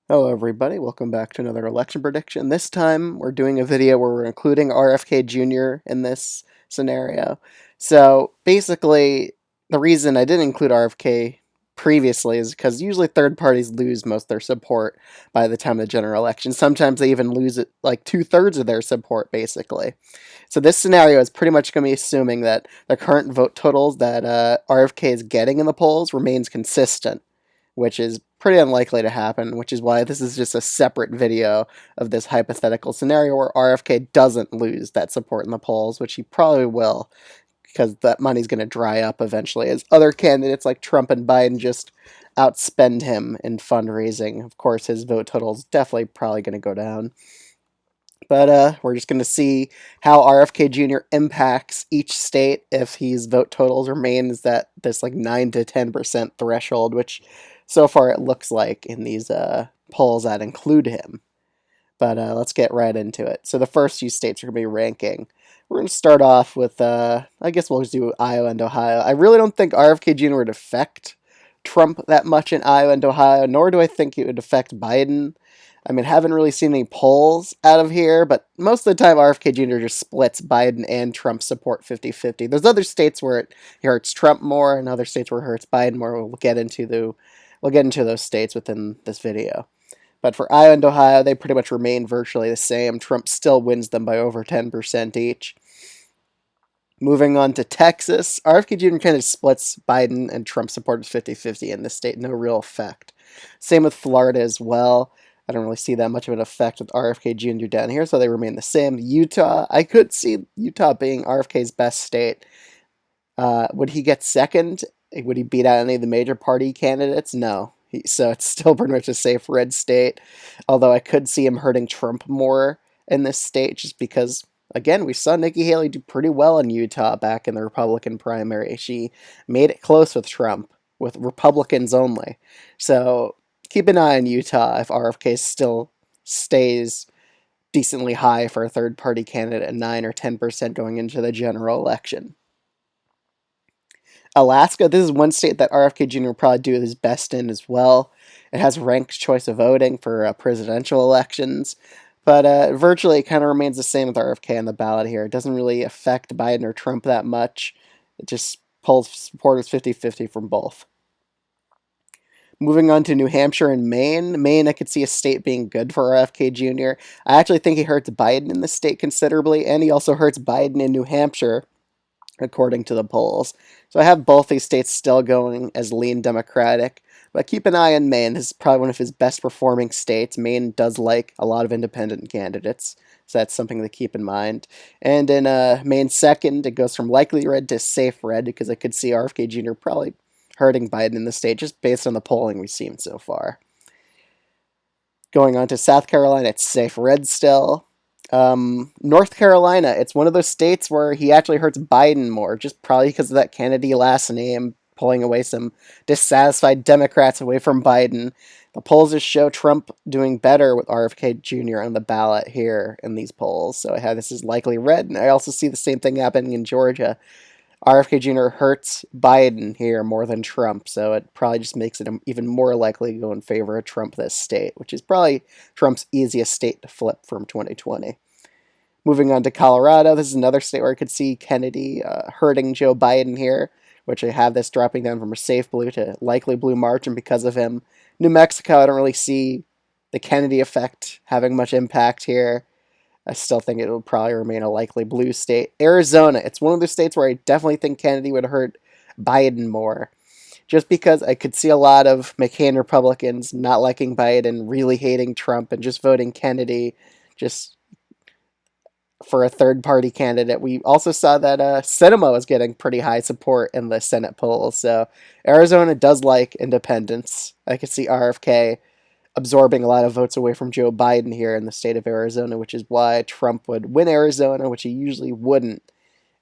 Hello everybody, welcome back to another election prediction. This time we're doing a video where we're including RFK Jr. in this scenario. So basically, the reason I didn't include RFK previously is because usually third parties lose most of their support by the time of the general election. Sometimes they even lose it like 2/3 of their support basically. So this scenario is pretty much going to be assuming that the current vote totals that RFK is getting in the polls remains consistent, which is pretty unlikely to happen, which is why this is just a separate video of this hypothetical scenario where RFK doesn't lose that support in the polls, which he probably will, because that money's going to dry up eventually as other candidates like Trump and Biden just outspend him in fundraising. Of course, his vote total is definitely probably going to go down. But we're just going to see how RFK Jr. impacts each state if his vote totals remains at this like 9 to 10% threshold, which so far it looks like in these polls that include him. But let's get right into it. So the first few states are going to be ranking. We're going to start off with, I guess we'll just do Iowa and Ohio. I really don't think RFK Jr. would affect Trump that much in Iowa and Ohio, nor do I think it would affect Biden. I mean, haven't really seen any polls out of here, but most of the time RFK Jr. just splits Biden and Trump support 50-50. There's other states where it hurts Trump more and other states where it hurts Biden more. We'll get into those states within this video. But for Iowa and Ohio, they pretty much remain virtually the same. Trump still wins them by over 10% each. Moving on to Texas, RFK Jr. kind of splits Biden and Trump supporters 50-50 in this state. No real effect. Same with Florida as well. I don't really see that much of an effect with RFK Jr. down here, so they remain the same. Utah, I could see Utah being RFK's best state. Would he get second? Would he beat out any of the major party candidates? No. So it's still pretty much a safe red state. Although I could see him hurting Trump more in this state just because, again, we saw Nikki Haley do pretty well in Utah back in the Republican primary. She made it close with Trump, with Republicans only. So keep an eye on Utah if RFK still stays decently high for a third party candidate at 9 or 10% going into the general election. Alaska, this is one state that RFK Jr. will probably do his best in as well. It has ranked choice of voting for presidential elections, but virtually it kind of remains the same with RFK on the ballot here. It doesn't really affect Biden or Trump that much. It just pulls supporters 50-50 from both. Moving on to New Hampshire and Maine. Maine, I could see a state being good for RFK Jr. I actually think he hurts Biden in the state considerably, and he also hurts Biden in New Hampshire, according to the polls. So I have both these states still going as lean Democratic, but keep an eye on Maine. This is probably one of his best performing states. Maine does like a lot of independent candidates, so that's something to keep in mind. And in Maine second, it goes from likely red to safe red because I could see RFK Jr. probably hurting Biden in the state just based on the polling we've seen so far. Going on to South Carolina, it's safe red still. North Carolina, it's one of those states where he actually hurts Biden more, just probably because of that Kennedy last name, pulling away some dissatisfied Democrats away from Biden. The polls just show Trump doing better with RFK Jr. on the ballot here in these polls. So I have this is likely red, and I also see the same thing happening in Georgia. RFK Jr. hurts Biden here more than Trump, so it probably just makes it even more likely to go in favor of Trump this state, which is probably Trump's easiest state to flip from 2020. Moving on to Colorado, this is another state where I could see Kennedy hurting Joe Biden here, which I have this dropping down from a safe blue to likely blue margin because of him. New Mexico, I don't really see the Kennedy effect having much impact here. I still think it will probably remain a likely blue state. Arizona, it's one of the states where I definitely think Kennedy would hurt Biden more. Just because I could see a lot of McCain Republicans not liking Biden, really hating Trump, and just voting Kennedy just for a third-party candidate. We also saw that Sinema was getting pretty high support in the Senate polls. So Arizona does like independence. I could see RFK absorbing a lot of votes away from Joe Biden here in the state of Arizona, which is why Trump would win Arizona, which he usually wouldn't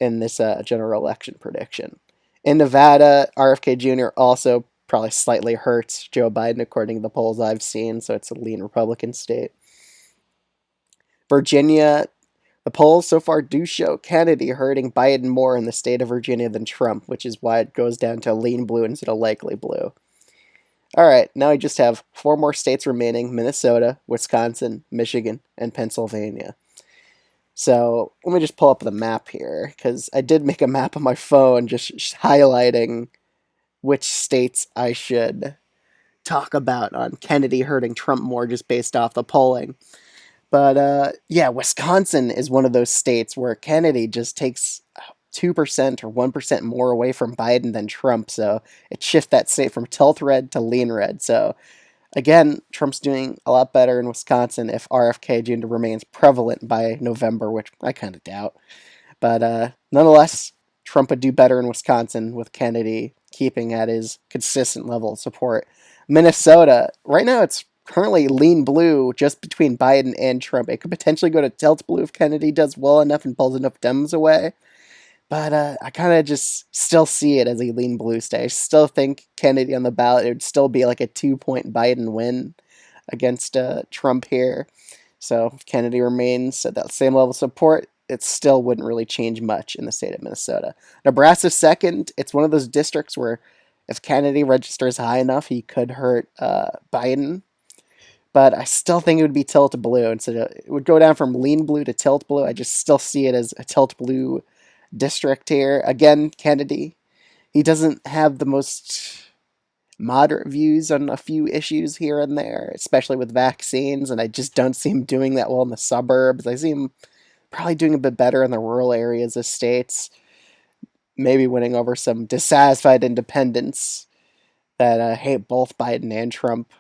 in this general election prediction. In Nevada, RFK Jr. also probably slightly hurts Joe Biden, according to the polls I've seen, so it's a lean Republican state. Virginia, the polls so far do show Kennedy hurting Biden more in the state of Virginia than Trump, which is why it goes down to lean blue instead of likely blue. All right, now I just have four more states remaining: Minnesota, Wisconsin, Michigan, and Pennsylvania. So let me just pull up the map here because I did make a map on my phone just highlighting which states I should talk about on Kennedy hurting Trump more just based off the polling. But yeah, Wisconsin is one of those states where Kennedy just takes 2% or 1% more away from Biden than Trump. So it shifts that state from tilt red to lean red. So again, Trump's doing a lot better in Wisconsin if RFK Jr. remains prevalent by November, which I kind of doubt. But nonetheless, Trump would do better in Wisconsin with Kennedy keeping at his consistent level of support. Minnesota, right now it's currently lean blue just between Biden and Trump. It could potentially go to tilt blue if Kennedy does well enough and pulls enough Dems away. But I kind of just still see it as a lean blue state. I still think Kennedy on the ballot, it would still be like a 2 point Biden win against Trump here. So if Kennedy remains at that same level of support, it still wouldn't really change much in the state of Minnesota. Nebraska second. It's one of those districts where if Kennedy registers high enough, he could hurt Biden. But I still think it would be tilt blue. And so it would go down from lean blue to tilt blue. I just still see it as a tilt blue district here. Again, Kennedy. He doesn't have the most moderate views on a few issues here and there, especially with vaccines, and I just don't see him doing that well in the suburbs. I see him probably doing a bit better in the rural areas of states, maybe winning over some dissatisfied independents that hate both Biden and Trump.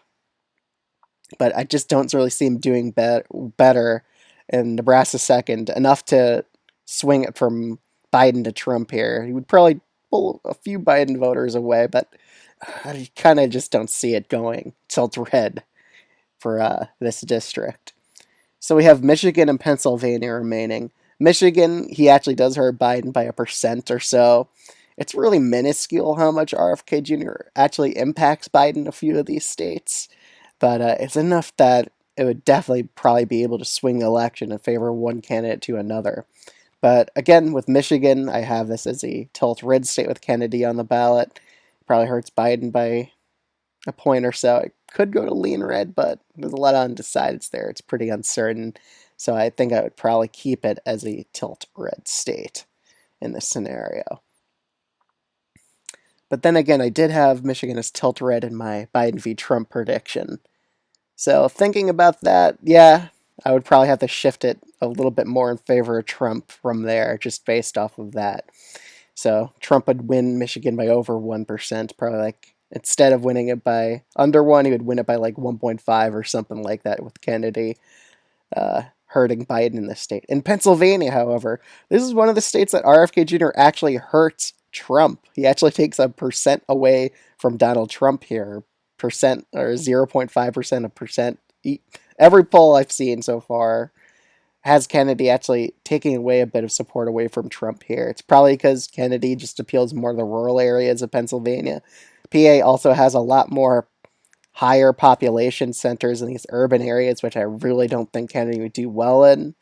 But I just don't really see him doing better in Nebraska second, enough to swing it from Biden to Trump here. He would probably pull a few Biden voters away, but I kind of just don't see it going tilt red for this district. So we have Michigan and Pennsylvania remaining. Michigan, he actually does hurt Biden by 1% or so. It's really minuscule how much RFK Jr. actually impacts Biden in a few of these states, but it's enough that it would definitely probably be able to swing the election in favor of one candidate to another. But again, with Michigan, I have this as a tilt red state with Kennedy on the ballot. Probably hurts Biden by a point or so. It could go to lean red, but there's a lot of undecideds there. It's pretty uncertain. So I think I would probably keep it as a tilt red state in this scenario. But then again, I did have Michigan as tilt red in my Biden v. Trump prediction. So thinking about that, yeah, I would probably have to shift it a little bit more in favor of Trump from there, just based off of that. So Trump would win Michigan by over 1%, probably like instead of winning it by under 1, he would win it by like 1.5 or something like that with Kennedy hurting Biden in this state. In Pennsylvania, however, this is one of the states that RFK Jr. actually hurts Trump. He actually takes a percent away from Donald Trump here. Percent or 0.5% of percent. Every poll I've seen so far has Kennedy actually taking away a bit of support away from Trump here. It's probably because Kennedy just appeals more to the rural areas of Pennsylvania. PA also has a lot more higher population centers in these urban areas, which I really don't think Kennedy would do well in.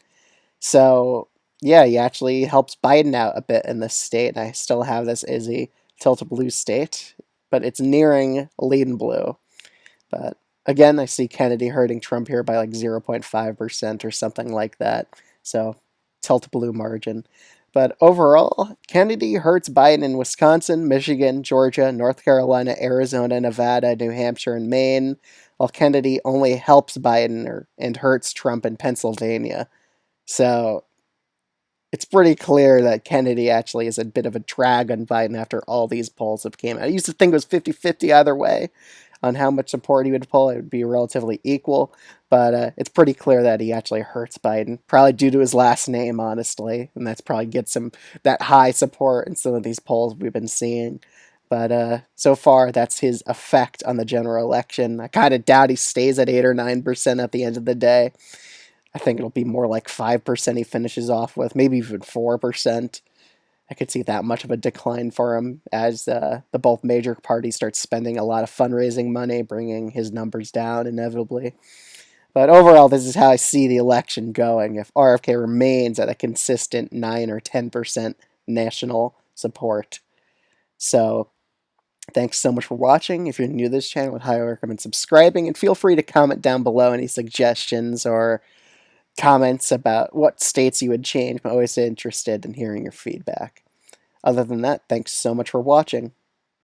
So, yeah, he actually helps Biden out a bit in this state, and I still have this as a tilt blue state, but it's nearing lean blue. But again, I see Kennedy hurting Trump here by like 0.5% or something like that. So, tilt blue margin. But overall, Kennedy hurts Biden in Wisconsin, Michigan, Georgia, North Carolina, Arizona, Nevada, New Hampshire, and Maine, while Kennedy only helps Biden and hurts Trump in Pennsylvania. So it's pretty clear that Kennedy actually is a bit of a drag on Biden after all these polls have came out. I used to think it was 50-50 either way on how much support he would pull. It would be relatively equal, but it's pretty clear that he actually hurts Biden, probably due to his last name, honestly, and that's probably gets him that high support in some of these polls we've been seeing. But so far, that's his effect on the general election. I kind of doubt he stays at 8 or 9% at the end of the day. I think it'll be more like 5% he finishes off with, maybe even 4%. I could see that much of a decline for him as the both major parties start spending a lot of fundraising money, bringing his numbers down inevitably. But overall, this is how I see the election going if RFK remains at a consistent 9 or 10% national support. So Thanks so much for watching. If you're new to this channel, I would highly recommend subscribing, and feel free to comment down below any suggestions or comments about what states you would change. I'm always interested in hearing your feedback. Other than that, thanks so much for watching.